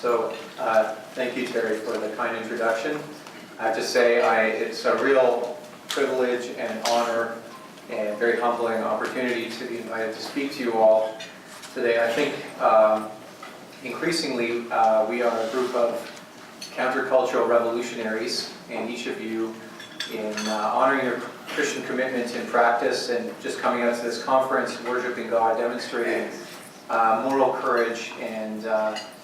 So, thank you, Terry, for the kind introduction. I have to say, it's a real privilege and honor and very humbling opportunity to be invited to speak to you all today. I think increasingly we are a group of countercultural revolutionaries, and each of you in honoring your Christian commitment in practice and just coming out to this conference, worshiping God, demonstrating moral courage and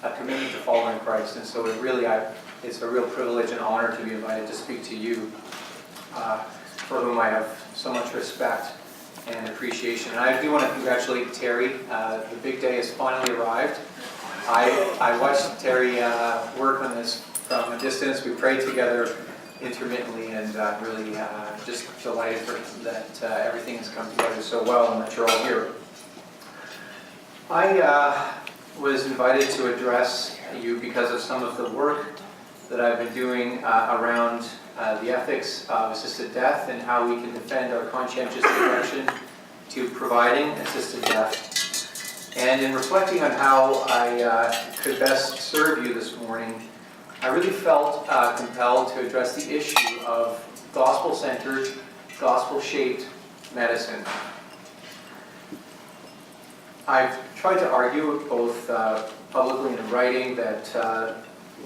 a commitment to following Christ. And so it's a real privilege and honor to be invited to speak to you, for whom I have so much respect and appreciation. And I do want to congratulate Terry. The big day has finally arrived. I watched Terry work on this from a distance. We prayed together intermittently, and really just delighted that everything has come together so well and that you're all here. I was invited to address you because of some of the work that I've been doing around the ethics of assisted death and how we can defend our conscientious objection to providing assisted death. And in reflecting on how I could best serve you this morning, I really felt compelled to address the issue of gospel-centered, gospel-shaped medicine. I've tried to argue both publicly and in writing that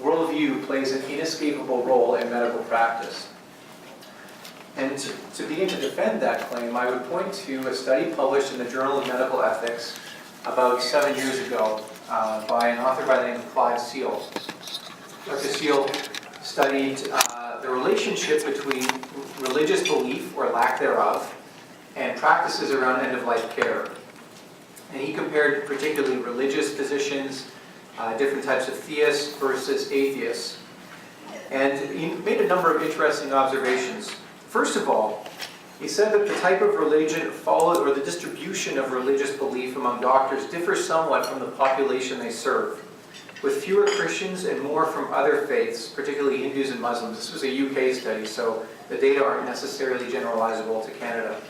worldview plays an inescapable role in medical practice. And to begin to defend that claim, I would point to a study published in the Journal of Medical Ethics about 7 years ago by an author by the name of Clive Seal. Dr. Seal studied the relationship between religious belief, or lack thereof, and practices around end-of-life care. And he compared particularly religious physicians, different types of theists versus atheists. And he made a number of interesting observations. First of all, he said that the type of religion followed, or the distribution of religious belief among doctors, differs somewhat from the population they serve, with fewer Christians and more from other faiths, particularly Hindus and Muslims. This was a UK study, so the data aren't necessarily generalizable to Canada.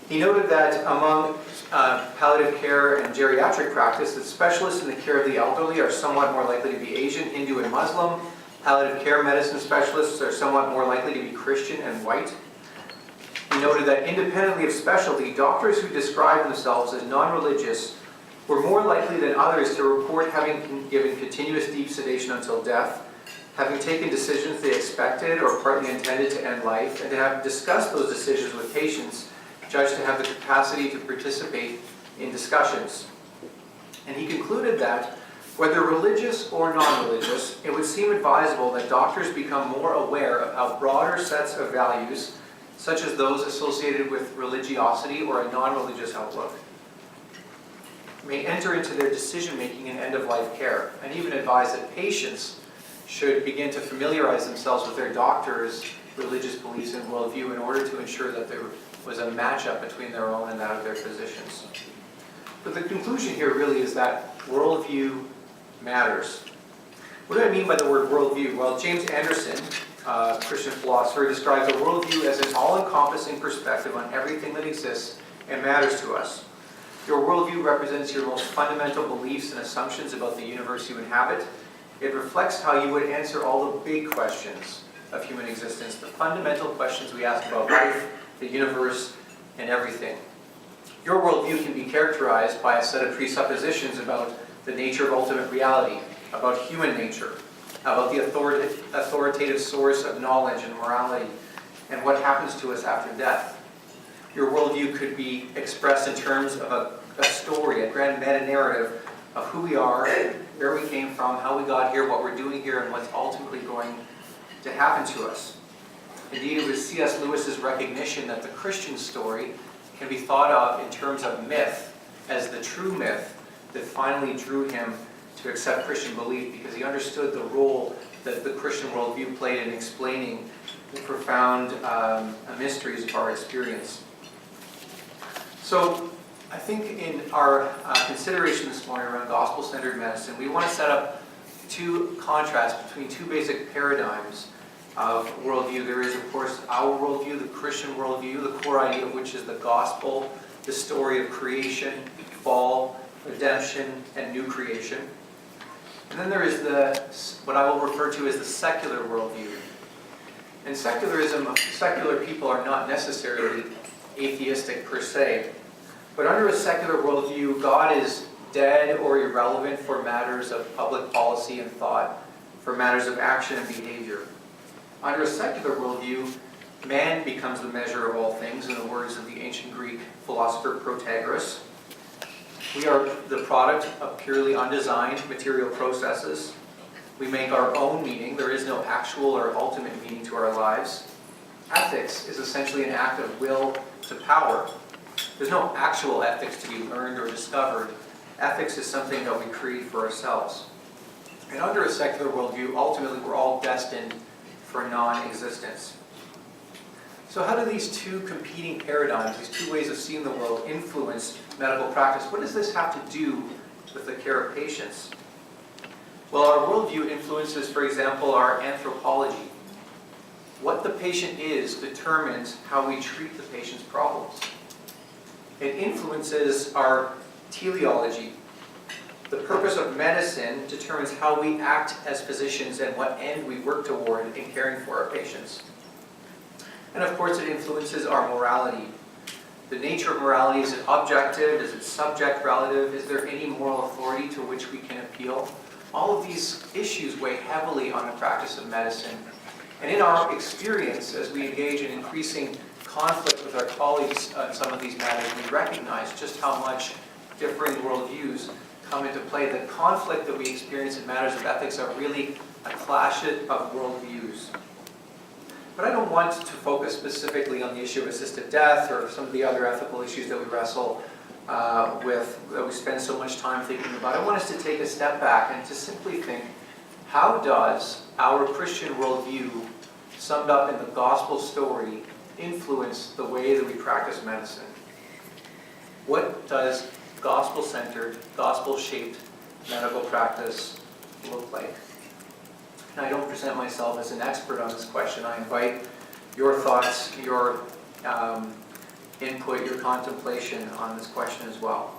He noted that among palliative care and geriatric practice, that specialists in the care of the elderly are somewhat more likely to be Asian, Hindu, and Muslim. Palliative care medicine specialists are somewhat more likely to be Christian and white. He noted that independently of specialty, doctors who describe themselves as non-religious were more likely than others to report having given continuous deep sedation until death, having taken decisions they expected or partly intended to end life, and to have discussed those decisions with patients judged to have the capacity to participate in discussions. And he concluded that, whether religious or non-religious, it would seem advisable that doctors become more aware of how broader sets of values, such as those associated with religiosity or a non-religious outlook, may enter into their decision-making in end-of-life care, and even advise that patients should begin to familiarize themselves with their doctor's religious beliefs and worldview in order to ensure that there was a matchup between their own and that of their physicians. But the conclusion here really is that worldview matters. What do I mean by the word worldview? Well, James Anderson, a Christian philosopher, describes a worldview as an all-encompassing perspective on everything that exists and matters to us. Your worldview represents your most fundamental beliefs and assumptions about the universe you inhabit. It reflects how you would answer all the big questions of human existence, the fundamental questions we ask about life, the universe, and everything. Your worldview can be characterized by a set of presuppositions about the nature of ultimate reality, about human nature, about the authoritative source of knowledge and morality, and what happens to us after death. Your worldview could be expressed in terms of a story, a grand meta-narrative of who we are, where we came from, how we got here, what we're doing here, and what's ultimately going to happen to us. Indeed, it was C.S. Lewis's recognition that the Christian story can be thought of in terms of myth as the true myth that finally drew him to accept Christian belief, because he understood the role that the Christian worldview played in explaining the profound mysteries of our experience. So, I think in our consideration this morning around gospel-centered medicine, we want to set up two contrasts between two basic paradigms of worldview. There is, of course, our worldview, the Christian worldview, the core idea of which is the gospel, the story of creation, fall, redemption, and new creation. And then there is what I will refer to as the secular worldview. In secularism, secular people are not necessarily atheistic per se, but under a secular worldview, God is dead or irrelevant for matters of public policy and thought, for matters of action and behavior. Under a secular worldview, man becomes the measure of all things, in the words of the ancient Greek philosopher Protagoras. We are the product of purely undesigned material processes. We make our own meaning. There is no actual or ultimate meaning to our lives. Ethics is essentially an act of will to power. There's no actual ethics to be learned or discovered. Ethics is something that we create for ourselves. And under a secular worldview, ultimately we're all destined for non-existence. So how do these two competing paradigms, these two ways of seeing the world, influence medical practice? What does this have to do with the care of patients? Well, our worldview influences, for example, our anthropology. What the patient is determines how we treat the patient's problems. It influences our teleology. The purpose of medicine determines how we act as physicians and what end we work toward in caring for our patients. And of course, it influences our morality. The nature of morality, is it objective? Is it subject relative? Is there any moral authority to which we can appeal? All of these issues weigh heavily on the practice of medicine. And in our experience, as we engage in increasing conflict with our colleagues on some of these matters, we recognize just how much differing worldviews come into play. The conflict that we experience in matters of ethics are really a clash of worldviews. But I don't want to focus specifically on the issue of assisted death or some of the other ethical issues that we wrestle with, that we spend so much time thinking about. I want us to take a step back and to simply think, how does our Christian worldview, summed up in the gospel story, influence the way that we practice medicine? What does gospel-centered, gospel-shaped medical practice look like? And I don't present myself as an expert on this question. I invite your thoughts, your input, your contemplation on this question as well.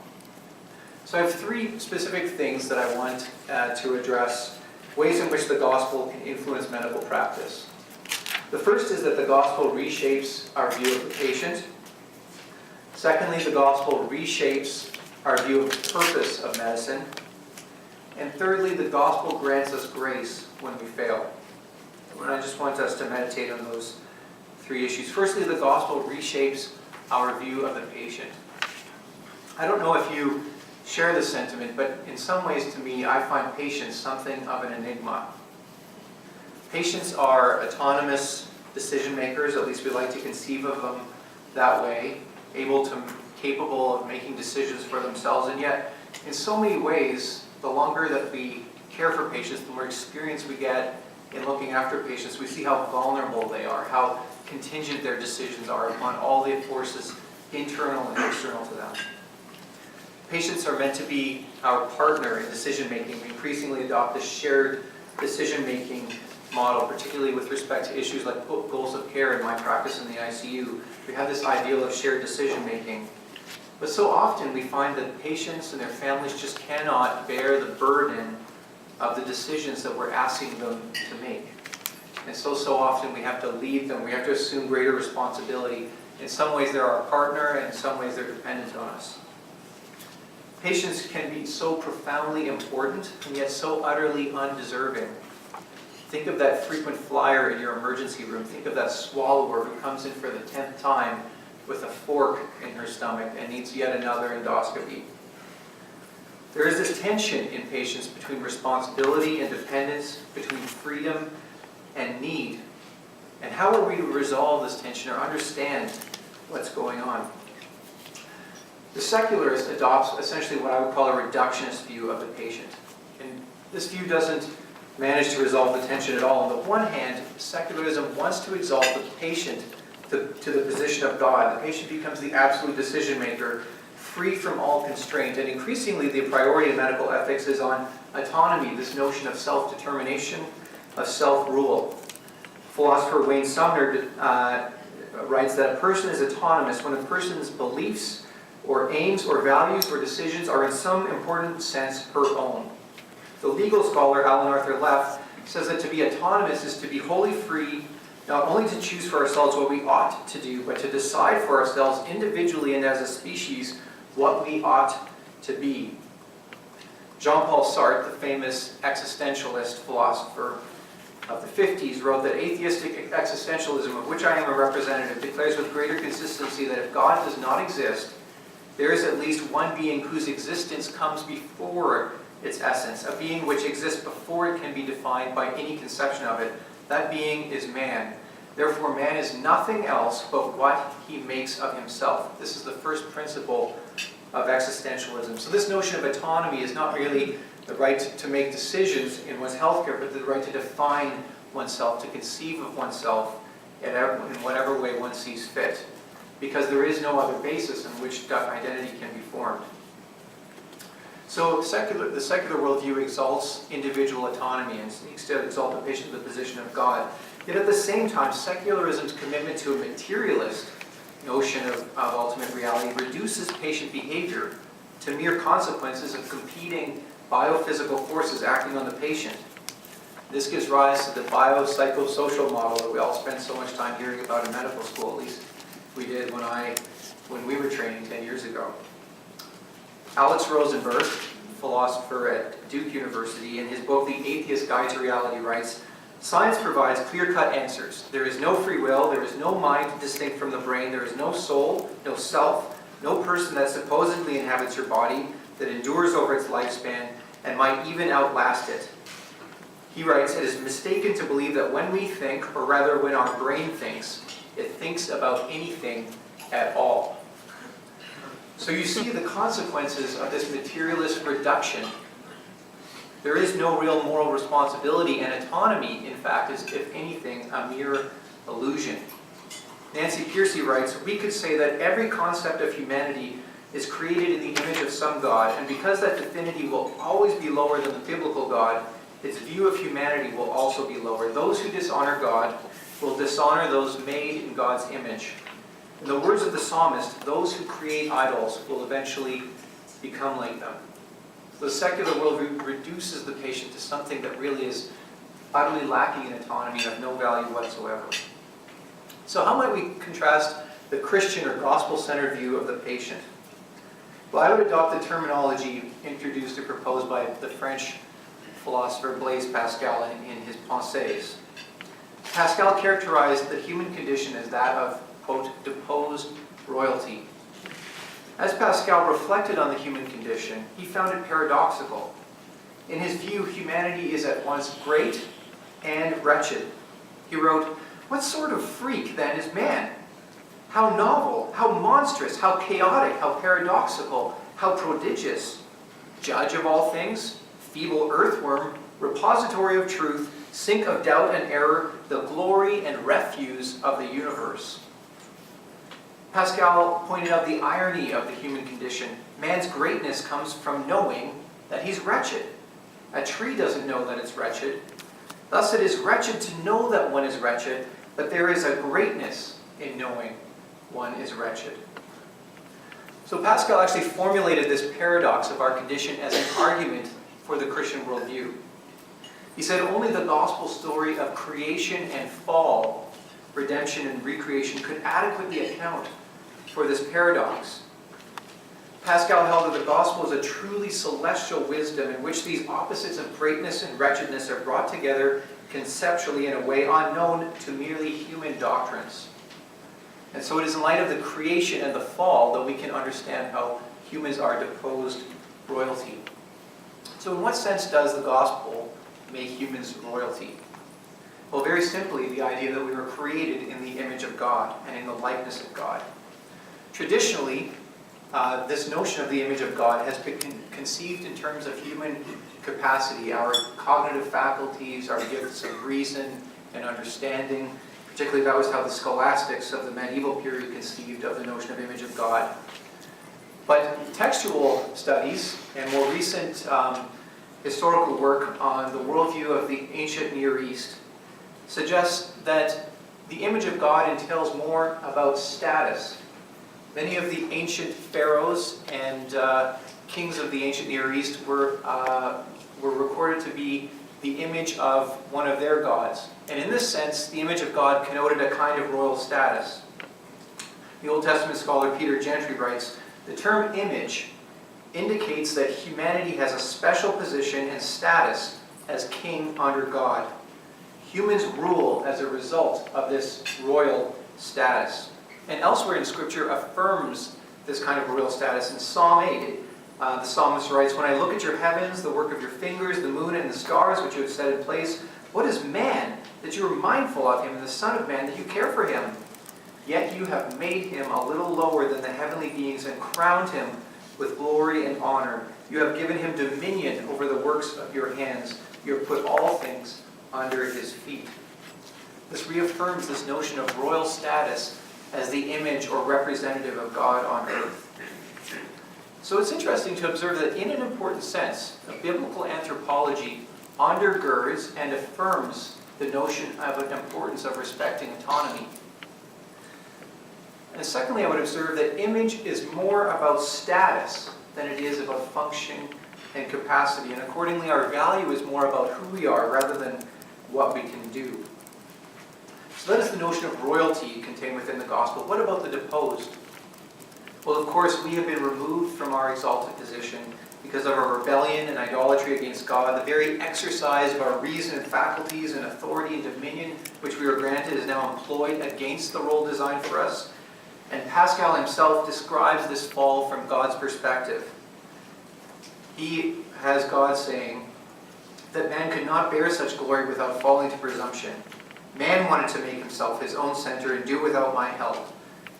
So I have three specific things that I want to address, ways in which the gospel can influence medical practice. The first is that the gospel reshapes our view of the patient. Secondly, the gospel reshapes our view of the purpose of medicine. And thirdly, the gospel grants us grace when we fail. And I just want us to meditate on those three issues. Firstly, the gospel reshapes our view of the patient. I don't know if you share this sentiment, but in some ways to me, I find patients something of an enigma. Patients are autonomous decision makers, at least we like to conceive of them that way, capable of making decisions for themselves, and yet in so many ways, the longer that we care for patients, the more experience we get in looking after patients, we see how vulnerable they are, how contingent their decisions are upon all the forces, internal and external to them. Patients are meant to be our partner in decision-making. We increasingly adopt this shared decision-making model, particularly with respect to issues like goals of care in my practice in the ICU. We have this ideal of shared decision-making. But so often we find that patients and their families just cannot bear the burden of the decisions that we're asking them to make. And so often we have to lead them, we have to assume greater responsibility. In some ways they're our partner, and in some ways they're dependent on us. Patients can be so profoundly important, and yet so utterly undeserving. Think of that frequent flyer in your emergency room. Think of that swallower who comes in for the 10th time with a fork in her stomach and needs yet another endoscopy. There is this tension in patients between responsibility and dependence, between freedom and need. And how are we to resolve this tension or understand what's going on? The secularist adopts essentially what I would call a reductionist view of the patient. And this view doesn't manage to resolve the tension at all. On the one hand, secularism wants to exalt the patient to the position of God. The patient becomes the absolute decision maker, free from all constraint. And increasingly, the priority of medical ethics is on autonomy, this notion of self-determination, of self-rule. Philosopher Wayne Sumner writes that a person is autonomous when a person's beliefs or aims or values or decisions are in some important sense her own. The legal scholar, Alan Arthur Leff, says that to be autonomous is to be wholly free, not only to choose for ourselves what we ought to do, but to decide for ourselves individually and as a species what we ought to be. Jean-Paul Sartre, the famous existentialist philosopher of the 50s, wrote that atheistic existentialism, of which I am a representative, declares with greater consistency that if God does not exist, there is at least one being whose existence comes before its essence, a being which exists before it can be defined by any conception of it. That being is man. Therefore, man is nothing else but what he makes of himself. This is the first principle of existentialism. So this notion of autonomy is not merely the right to make decisions in one's healthcare, but the right to define oneself, to conceive of oneself in whatever way one sees fit, because there is no other basis on which identity can be formed. So the secular worldview exalts individual autonomy and seeks to exalt the patient to the position of God. Yet at the same time, secularism's commitment to a materialist notion of ultimate reality reduces patient behavior to mere consequences of competing biophysical forces acting on the patient. This gives rise to the biopsychosocial model that we all spend so much time hearing about in medical school, at least we did when we were training 10 years ago. Alex Rosenberg, philosopher at Duke University, in his book, The Atheist Guide to Reality, writes, "Science provides clear-cut answers. There is no free will, there is no mind distinct from the brain, there is no soul, no self, no person that supposedly inhabits your body, that endures over its lifespan, and might even outlast it." He writes, "It is mistaken to believe that when we think, or rather when our brain thinks, it thinks about anything at all." So you see the consequences of this materialist reduction. There is no real moral responsibility, and autonomy, in fact, is, if anything, a mere illusion. Nancy Pearcey writes, "We could say that every concept of humanity is created in the image of some God, and because that divinity will always be lower than the biblical God, its view of humanity will also be lower. Those who dishonor God will dishonor those made in God's image. In the words of the psalmist, those who create idols will eventually become like them." The secular worldview reduces the patient to something that really is utterly lacking in autonomy and of no value whatsoever. So how might we contrast the Christian or gospel-centered view of the patient? Well, I would adopt the terminology introduced or proposed by the French philosopher Blaise Pascal in his Pensées. Pascal characterized the human condition as that of, quote, deposed royalty. As Pascal reflected on the human condition, he found it paradoxical. In his view, humanity is at once great and wretched. He wrote, "What sort of freak, then, is man? How novel, how monstrous, how chaotic, how paradoxical, how prodigious. Judge of all things, feeble earthworm, repository of truth, sink of doubt and error, the glory and refuse of the universe." Pascal pointed out the irony of the human condition. Man's greatness comes from knowing that he's wretched. A tree doesn't know that it's wretched. Thus it is wretched to know that one is wretched, but there is a greatness in knowing one is wretched. So Pascal actually formulated this paradox of our condition as an argument for the Christian worldview. He said only the gospel story of creation and fall, redemption and recreation could adequately account for this paradox. Pascal held that the gospel is a truly celestial wisdom in which these opposites of greatness and wretchedness are brought together conceptually in a way unknown to merely human doctrines. And so it is in light of the creation and the fall that we can understand how humans are deposed royalty. So in what sense does the gospel make humans royalty? Well, very simply, the idea that we were created in the image of God and in the likeness of God. Traditionally, this notion of the image of God has been conceived in terms of human capacity, our cognitive faculties, our gifts of reason and understanding. Particularly, that was how the scholastics of the medieval period conceived of the notion of image of God. But textual studies and more recent historical work on the worldview of the ancient Near East suggests that the image of God entails more about status. Many of the ancient pharaohs and kings of the ancient Near East were recorded to be the image of one of their gods. And in this sense, the image of God connoted a kind of royal status. The Old Testament scholar Peter Gentry writes, "The term image indicates that humanity has a special position and status as king under God. Humans rule as a result of this royal status." And elsewhere in Scripture affirms this kind of royal status. In Psalm 8, the psalmist writes, "When I look at your heavens, the work of your fingers, the moon and the stars which you have set in place, what is man that you are mindful of him, and the Son of Man that you care for him? Yet you have made him a little lower than the heavenly beings and crowned him with glory and honor. You have given him dominion over the works of your hands. You have put all things under his feet." This reaffirms this notion of royal status as the image or representative of God on earth. So it's interesting to observe that in an important sense, biblical anthropology undergirds and affirms the notion of an importance of respecting autonomy. And secondly, I would observe that image is more about status than it is about function and capacity. And accordingly, our value is more about who we are rather than what we can do. So that is the notion of royalty contained within the gospel. What about the deposed? Well, of course, we have been removed from our exalted position because of our rebellion and idolatry against God. The very exercise of our reason and faculties and authority and dominion which we were granted is now employed against the role designed for us. And Pascal himself describes this fall from God's perspective. He has God saying that man could not bear such glory without falling to presumption. Man wanted to make himself his own center and do without my help.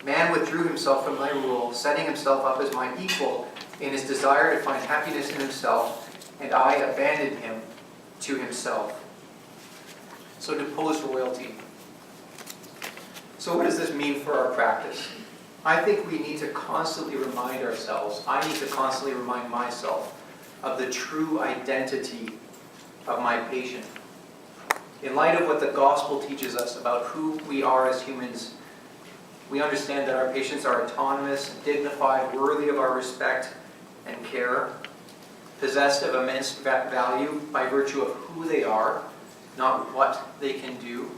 Man withdrew himself from my rule, setting himself up as my equal in his desire to find happiness in himself, and I abandoned him to himself. So deposed royalty. So what does this mean for our practice? I think we need to constantly remind ourselves, I need to constantly remind myself of the true identity of my patient. In light of what the gospel teaches us about who we are as humans, we understand that our patients are autonomous, dignified, worthy of our respect and care, possessed of immense value by virtue of who they are, not what they can do,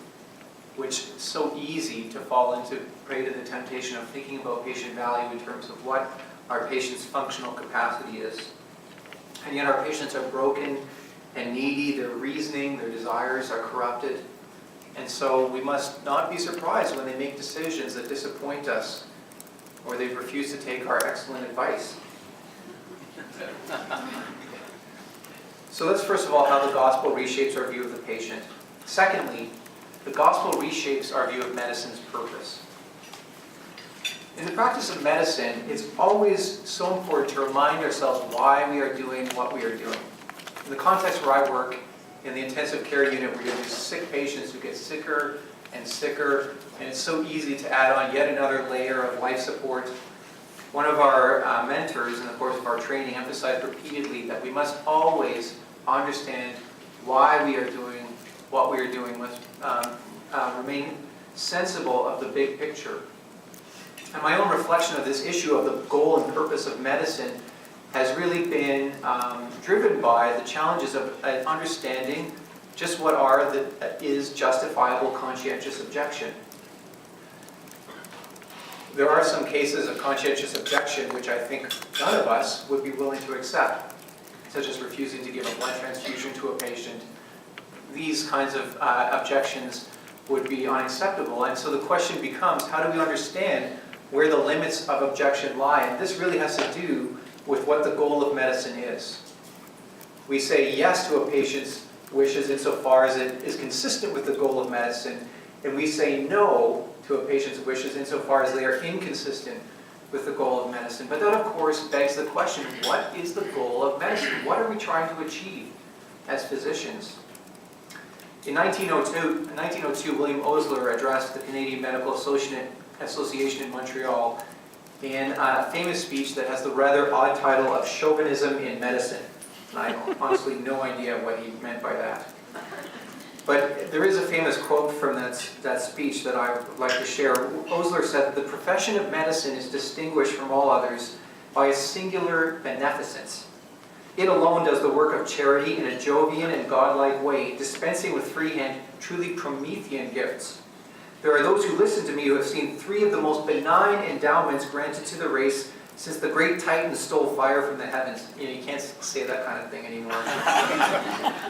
which is so easy to fall into, prey to the temptation of thinking about patient value in terms of what our patient's functional capacity is. And yet our patients are broken and needy, their reasoning, their desires are corrupted. And so we must not be surprised when they make decisions that disappoint us or they refuse to take our excellent advice. So that's first of all how the gospel reshapes our view of the patient. Secondly, the gospel reshapes our view of medicine's purpose. In the practice of medicine, it's always so important to remind ourselves why we are doing what we are doing. In the context where I work, in the intensive care unit, we're dealing with sick patients who get sicker and sicker, and it's so easy to add on yet another layer of life support. One of our mentors in the course of our training emphasized repeatedly that we must always understand why we are doing what we are doing, must remain sensible of the big picture. And my own reflection of this issue of the goal and purpose of medicine has really been driven by the challenges of understanding just what is justifiable conscientious objection. There are some cases of conscientious objection which I think none of us would be willing to accept, such as refusing to give a blood transfusion to a patient. These kinds of objections would be unacceptable. And so the question becomes, how do we understand where the limits of objection lie? And this really has to do with what the goal of medicine is. We say yes to a patient's wishes insofar as it is consistent with the goal of medicine, and we say no to a patient's wishes insofar as they are inconsistent with the goal of medicine. But that, of course, begs the question, what is the goal of medicine? What are we trying to achieve as physicians? In 1902, William Osler addressed the Canadian Medical Association in Montreal in a famous speech that has the rather odd title of Chauvinism in Medicine. And I have honestly no idea what he meant by that. But there is a famous quote from that speech that I would like to share. Osler said that the profession of medicine is distinguished from all others by a singular beneficence. It alone does the work of charity in a Jovian and godlike way, dispensing with free hand truly Promethean gifts. There are those who listen to me who have seen 3 of the most benign endowments granted to the race since the great Titan stole fire from the heavens. You can't say that kind of thing anymore.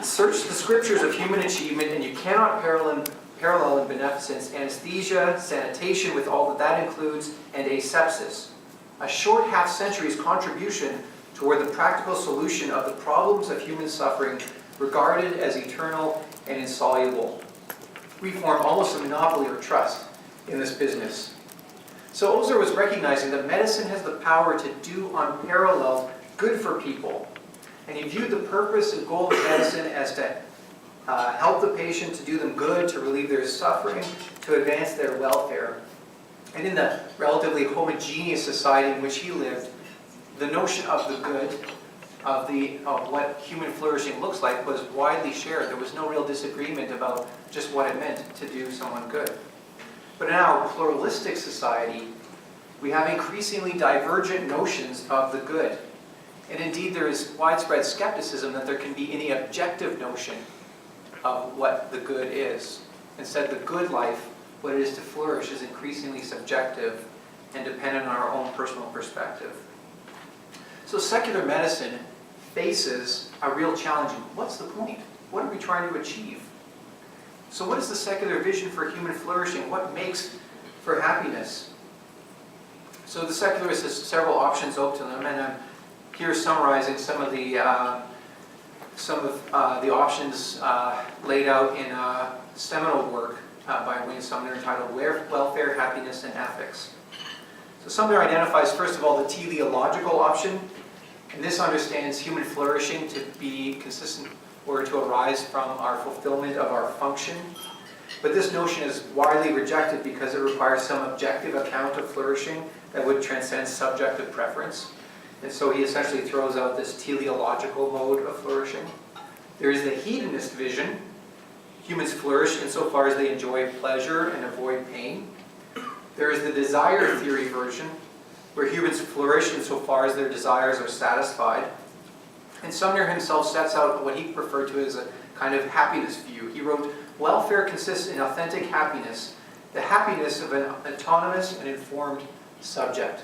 Search the scriptures of human achievement, and you cannot parallel in beneficence anesthesia, sanitation with all that includes, and asepsis. A short half-century's contribution toward the practical solution of the problems of human suffering regarded as eternal and insoluble. We form almost a monopoly of trust in this business. So Ozer was recognizing that medicine has the power to do unparalleled good for people. And he viewed the purpose and goal of medicine as to help the patient, to do them good, to relieve their suffering, to advance their welfare. And in the relatively homogeneous society in which he lived, the notion of the good, of what human flourishing looks like, was widely shared. There was no real disagreement about just what it meant to do someone good. But in our pluralistic society, we have increasingly divergent notions of the good. And indeed, there is widespread skepticism that there can be any objective notion of what the good is. Instead, the good life, what it is to flourish, is increasingly subjective and dependent on our own personal perspective. So secular medicine faces a real challenge. What's the point? What are we trying to achieve? So what is the secular vision for human flourishing? What makes for happiness? So the secularist has several options open to them, and I'm here summarizing some of the options laid out in a seminal work by Wayne Sumner entitled Welfare, Happiness, and Ethics. So Sumner identifies, first of all, the teleological option, and this understands human flourishing to be consistent or to arise from our fulfillment of our function. But this notion is widely rejected because it requires some objective account of flourishing that would transcend subjective preference. And so he essentially throws out this teleological mode of flourishing. There is the hedonist vision. Humans flourish insofar as they enjoy pleasure and avoid pain. There is the desire theory version, where humans flourish insofar as their desires are satisfied. And Sumner himself sets out what he referred to as a kind of happiness view. He wrote, welfare consists in authentic happiness, the happiness of an autonomous and informed subject.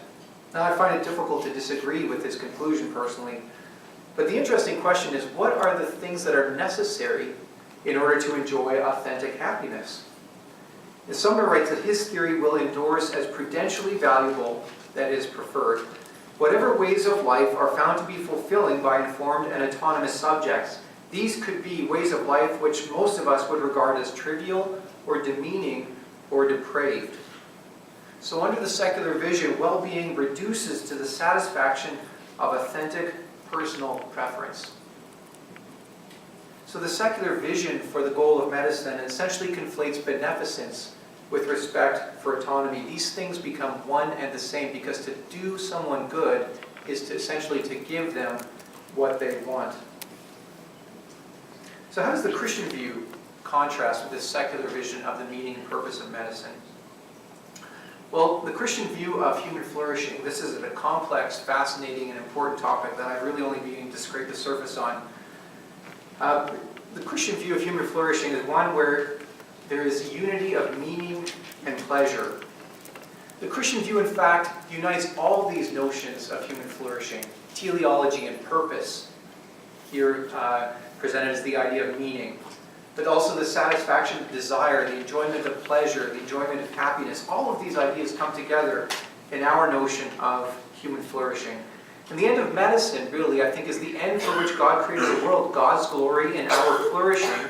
Now, I find it difficult to disagree with his conclusion personally, but the interesting question is, what are the things that are necessary in order to enjoy authentic happiness? And Sumner writes that his theory will endorse as prudentially valuable, that is preferred, whatever ways of life are found to be fulfilling by informed and autonomous subjects. These could be ways of life which most of us would regard as trivial or demeaning or depraved. So under the secular vision, well-being reduces to the satisfaction of authentic personal preference. So the secular vision for the goal of medicine essentially conflates beneficence with respect for autonomy. These things become one and the same, because to do someone good is to essentially to give them what they want. So how does the Christian view contrast with this secular vision of the meaning and purpose of medicine? Well, the Christian view of human flourishing, this is a complex, fascinating, and important topic that I'm really only beginning to scrape the surface on. The Christian view of human flourishing is one where there is unity of meaning and pleasure. The Christian view, in fact, unites all these notions of human flourishing, teleology and purpose, here presented as the idea of meaning, but also the satisfaction of desire, the enjoyment of pleasure, the enjoyment of happiness. All of these ideas come together in our notion of human flourishing. And the end of medicine, really, I think, is the end for which God created the world, God's glory and our flourishing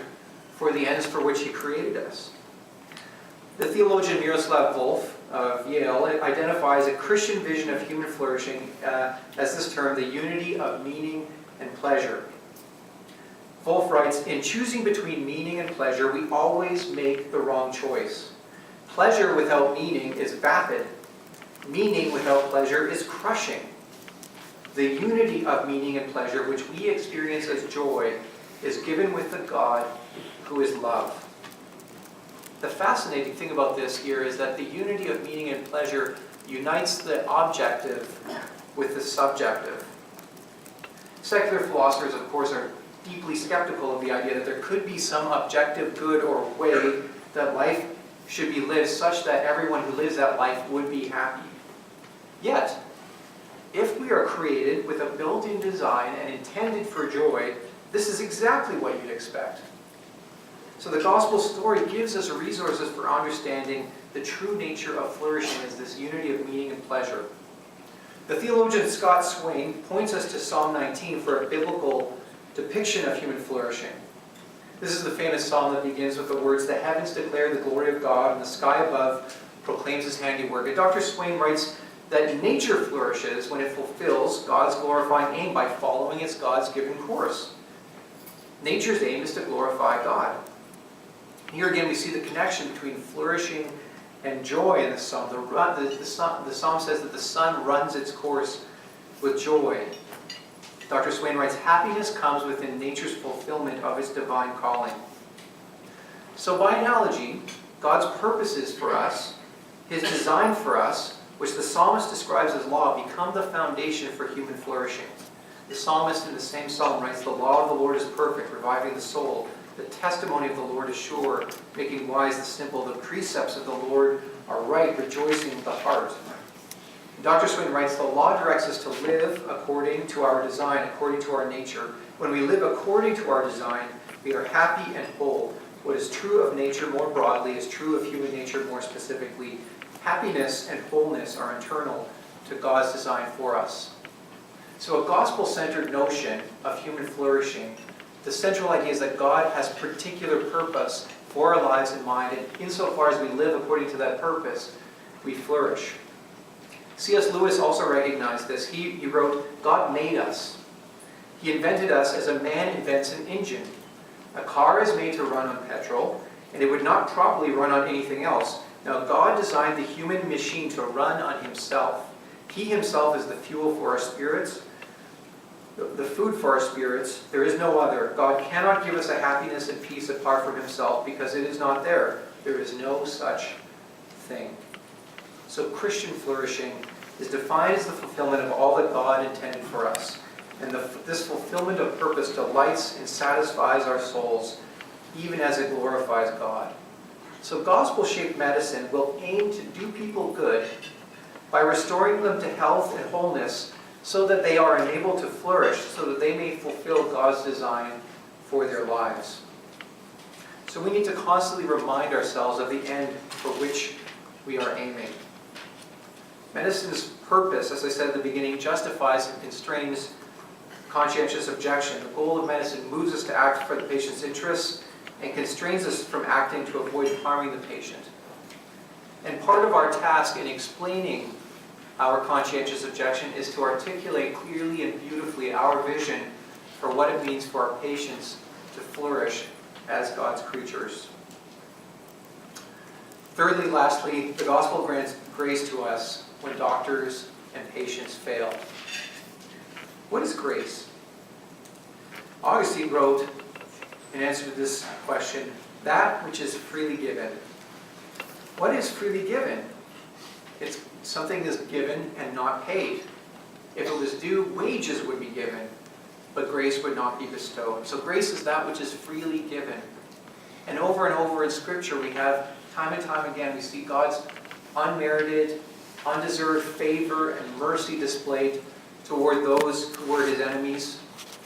for the ends for which He created us. The theologian Miroslav Volf of Yale identifies a Christian vision of human flourishing as this term, the unity of meaning and pleasure. Volf writes, in choosing between meaning and pleasure, we always make the wrong choice. Pleasure without meaning is vapid. Meaning without pleasure is crushing. The unity of meaning and pleasure, which we experience as joy, is given with the God who is love. The fascinating thing about this here is that the unity of meaning and pleasure unites the objective with the subjective. Secular philosophers, of course, are deeply skeptical of the idea that there could be some objective good or way that life should be lived such that everyone who lives that life would be happy. Yet, if we are created with a built-in design and intended for joy, this is exactly what you'd expect. So the gospel story gives us resources for understanding the true nature of flourishing as this unity of meaning and pleasure. The theologian Scott Swain points us to Psalm 19 for a biblical depiction of human flourishing. This is the famous psalm that begins with the words, "The heavens declare the glory of God, and the sky above proclaims his handiwork." And Dr. Swain writes that nature flourishes when it fulfills God's glorifying aim by following its God's given course. Nature's aim is to glorify God. Here again we see the connection between flourishing and joy in the psalm. The psalm says that the sun runs its course with joy. Dr. Swain writes, happiness comes within nature's fulfillment of its divine calling. So by analogy, God's purposes for us, his design for us, which the psalmist describes as law, become the foundation for human flourishing. The psalmist in the same psalm writes, "The law of the Lord is perfect, reviving the soul. The testimony of the Lord is sure, making wise the simple. The precepts of the Lord are right, rejoicing the heart." Dr. Swain writes, "The law directs us to live according to our design, according to our nature. When we live according to our design, we are happy and whole. What is true of nature more broadly is true of human nature more specifically. Happiness and wholeness are internal to God's design for us." So a gospel-centered notion of human flourishing, the central idea is that God has particular purpose for our lives in mind, and insofar as we live according to that purpose, we flourish. C.S. Lewis also recognized this. He wrote, "God made us. He invented us as a man invents an engine. A car is made to run on petrol, and it would not properly run on anything else. Now God designed the human machine to run on himself. He himself is the fuel for our spirits, the food for our spirits. There is no other. God cannot give us a happiness and peace apart from himself, because it is not there. There is no such thing." So Christian flourishing is defined as the fulfillment of all that God intended for us. And this fulfillment of purpose delights and satisfies our souls, even as it glorifies God. So gospel-shaped medicine will aim to do people good by restoring them to health and wholeness, so that they are enabled to flourish, so that they may fulfill God's design for their lives. So we need to constantly remind ourselves of the end for which we are aiming. Medicine's purpose, as I said at the beginning, justifies and constrains conscientious objection. The goal of medicine moves us to act for the patient's interests and constrains us from acting to avoid harming the patient. And part of our task in explaining our conscientious objection is to articulate clearly and beautifully our vision for what it means for our patients to flourish as God's creatures. Thirdly, lastly, the gospel grants grace to us when doctors and patients fail. What is grace? Augustine wrote, in answer to this question, "That which is freely given." What is freely given? It's something is given and not paid. If it was due, wages would be given, but grace would not be bestowed. So grace is that which is freely given. And over in Scripture, we have time and time again, we see God's unmerited, undeserved favor and mercy displayed toward those who were his enemies.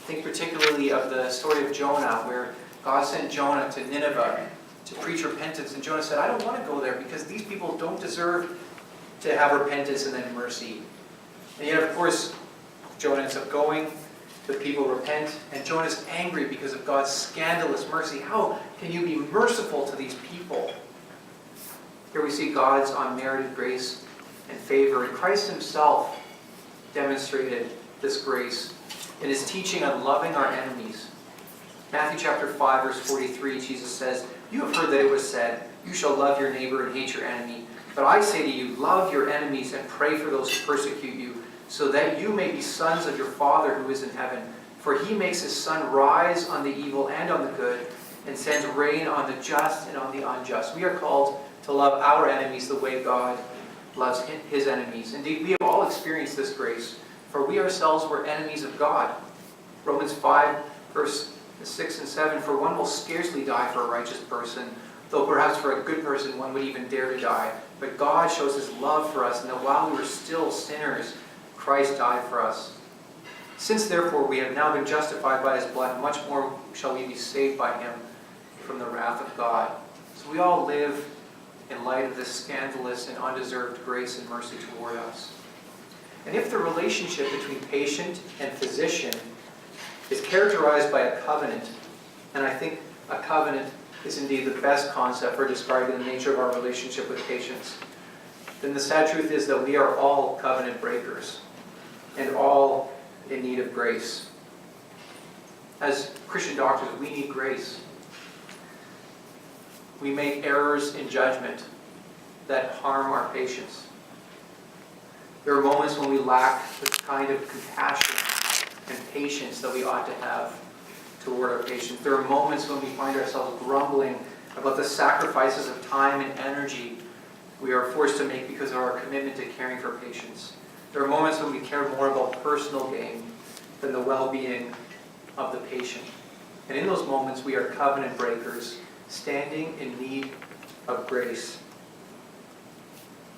Think particularly of the story of Jonah, where God sent Jonah to Nineveh to preach repentance, and Jonah said, "I don't want to go there because these people don't deserve to have repentance and then mercy." And yet, of course, Jonah ends up going, the people repent, and Jonah's angry because of God's scandalous mercy. How can you be merciful to these people? Here we see God's unmerited grace and favor, and Christ himself demonstrated this grace in his teaching on loving our enemies. Matthew chapter 5, verse 43, Jesus says, "You have heard that it was said, 'You shall love your neighbor and hate your enemy.' But I say to you, love your enemies and pray for those who persecute you, so that you may be sons of your Father who is in heaven. For he makes his sun rise on the evil and on the good, and sends rain on the just and on the unjust." We are called to love our enemies the way God loves his enemies. Indeed, we have all experienced this grace For we ourselves were enemies of God. Romans 5, verse 6 and 7, for one will scarcely die for a righteous person, though perhaps for a good person one would even dare to die. But God shows his love for us, and that while we were still sinners, Christ died for us. Since therefore we have now been justified by his blood, much more shall we be saved by him from the wrath of God. So we all live in light of this scandalous and undeserved grace and mercy toward us. And if the relationship between patient and physician is characterized by a covenant, and I think a covenant is indeed the best concept for describing the nature of our relationship with patients, then the sad truth is that we are all covenant breakers and all in need of grace. As Christian doctors, we need grace. We make errors in judgment that harm our patients. There are moments when we lack the kind of compassion and patience that we ought to have toward our patients. There are moments when we find ourselves grumbling about the sacrifices of time and energy we are forced to make because of our commitment to caring for patients. There are moments when we care more about personal gain than the well-being of the patient. And in those moments, we are covenant breakers, standing in need of grace.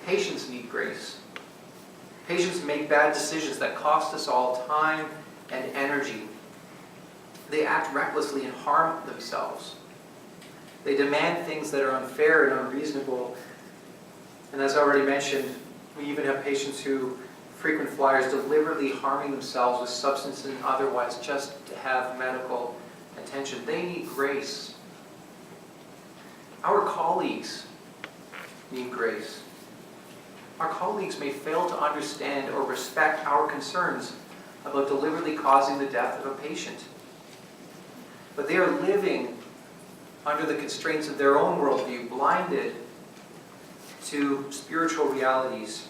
Patients need grace. Patients make bad decisions that cost us all time and energy. They act recklessly and harm themselves. They demand things that are unfair and unreasonable. And as I already mentioned, we even have patients who frequent flyers deliberately harming themselves with substances and otherwise just to have medical attention. They need grace. Our colleagues need grace. Our colleagues may fail to understand or respect our concerns about deliberately causing the death of a patient. But they are living under the constraints of their own worldview, blinded to spiritual realities.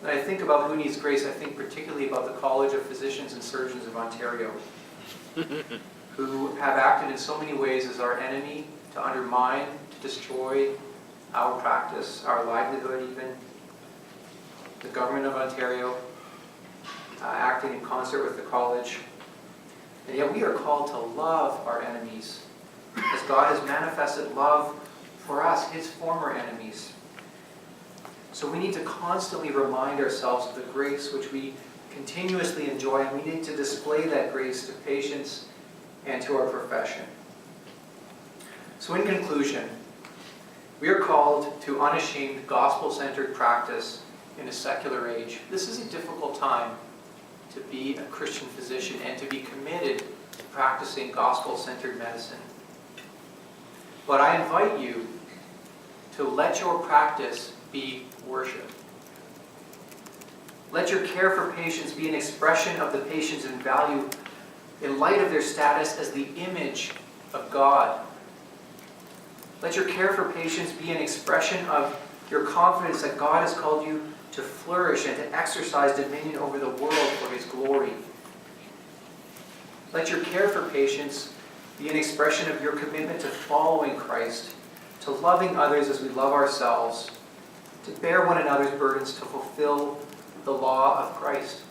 When I think about who needs grace, I think particularly about the College of Physicians and Surgeons of Ontario, who have acted in so many ways as our enemy, to undermine, to destroy our practice, our livelihood even. The government of Ontario, acting in concert with the college. And yet we are called to love our enemies, as God has manifested love for us, his former enemies. So we need to constantly remind ourselves of the grace which we continuously enjoy, and we need to display that grace to patients and to our profession. So in conclusion, we are called to unashamed gospel-centered practice in a secular age. This is a difficult time to be a Christian physician and to be committed to practicing gospel-centered medicine. But I invite you to let your practice be worship. Let your care for patients be an expression of the patient's value in light of their status as the image of God. Let your care for patients be an expression of your confidence that God has called you to flourish and to exercise dominion over the world for his glory. Let your care for patients be an expression of your commitment to following Christ, to loving others as we love ourselves, to bear one another's burdens, to fulfill the law of Christ.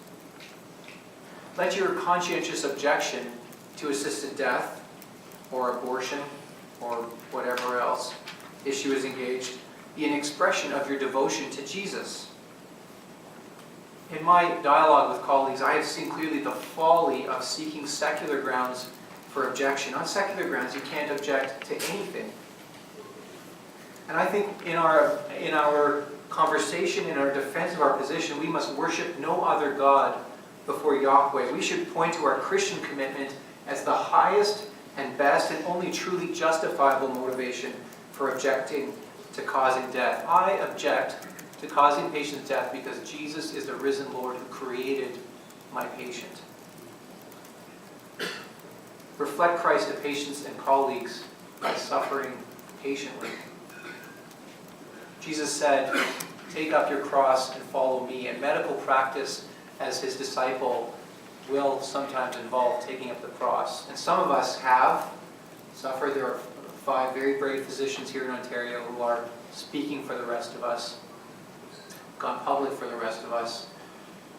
Let your conscientious objection to assisted death or abortion or whatever else issue is engaged be an expression of your devotion to Jesus. In my dialogue with colleagues, I have seen clearly the folly of seeking secular grounds for objection. On secular grounds, you can't object to anything. And I think in our conversation, in our defense of our position, we must worship no other God before Yahweh. We should point to our Christian commitment as the highest and best and only truly justifiable motivation for objecting to causing death. I object to causing patients death because Jesus is the risen Lord who created my patient. Reflect Christ to patients and colleagues by suffering patiently. Jesus said, "Take up your cross and follow me." And medical practice as his disciple will sometimes involve taking up the cross. And some of us have suffered. There are 5 very brave physicians here in Ontario who are speaking for the rest of us, gone public for the rest of us.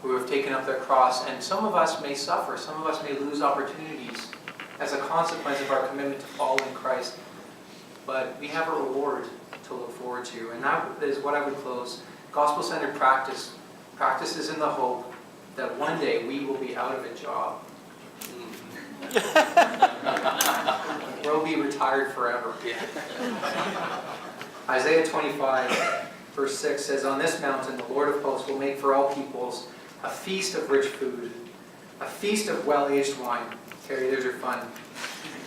who have taken up their cross, and some of us may suffer, some of us may lose opportunities as a consequence of our commitment to following Christ. But we have a reward to look forward to, and that is what I would close. Gospel-centered practice practices in the hope that one day we will be out of a job. We'll be retired forever. Isaiah 25, verse 6 says, "On this mountain the Lord of hosts will make for all peoples a feast of rich food, a feast of well-aged wine." Carrie, there's your fun.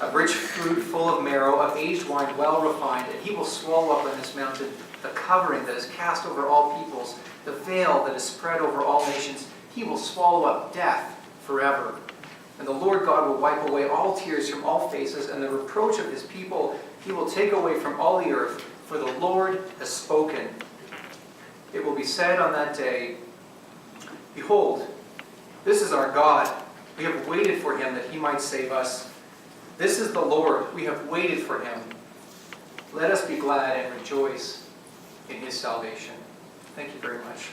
"Of rich food full of marrow, of aged wine well refined, and he will swallow up on this mountain the covering that is cast over all peoples, the veil that is spread over all nations. He will swallow up death forever. And the Lord God will wipe away all tears from all faces, and the reproach of his people he will take away from all the earth, for the Lord has spoken. It will be said on that day, Behold, this is our God. We have waited for him that he might save us. This is the Lord. We have waited for him. Let us be glad and rejoice in his salvation." Thank you very much.